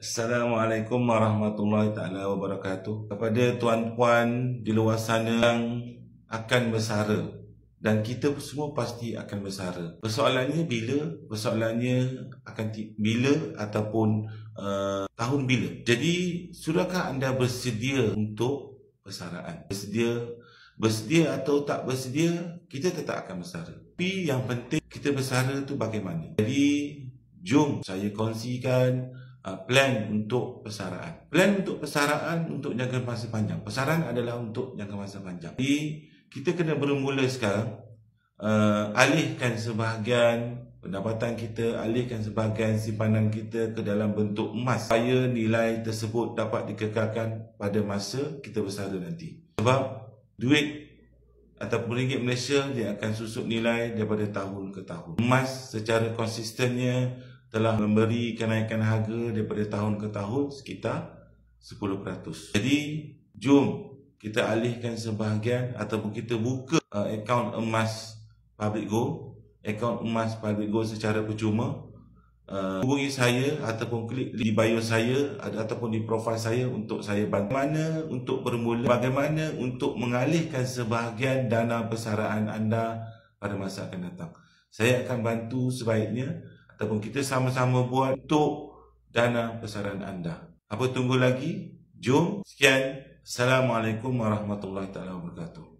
Assalamualaikum warahmatullahi taala wabarakatuh. Kepada tuan-puan di luar sana yang akan bersara, dan kita semua pasti akan bersara. Persoalannya bila? Persoalannya akan bila ataupun tahun bila. Jadi, sudahkah anda bersedia untuk persaraan? Bersedia atau tak bersedia, kita tetap akan bersara. Tapi yang penting kita bersara tu bagaimana? Jadi, jom saya kongsikan plan untuk persaraan. Plan untuk persaraan untuk jangka masa panjang. Persaraan adalah untuk jangka masa panjang. Jadi, kita kena bermula sekarang. Alihkan sebahagian pendapatan kita, alihkan sebahagian simpanan kita ke dalam bentuk emas, supaya nilai tersebut dapat dikekalkan pada masa kita bersara nanti. Sebab duit ataupun ringgit Malaysia dia akan susut nilai daripada tahun ke tahun. Emas secara konsistennya telah memberi kenaikan harga daripada tahun ke tahun sekitar 10%. Jadi, jom kita alihkan sebahagian ataupun kita buka akaun emas Public Go, akaun emas Public Go secara percuma. Hubungi saya ataupun klik di bio saya ataupun di profil saya untuk saya bantu. Bagaimana untuk bermula, bagaimana untuk mengalihkan sebahagian dana persaraan anda pada masa akan datang. Saya akan bantu sebaiknya ataupun kita sama-sama buat untuk dana persaraan anda. Apa tunggu lagi? Jom. Sekian. Assalamualaikum warahmatullahi wabarakatuh.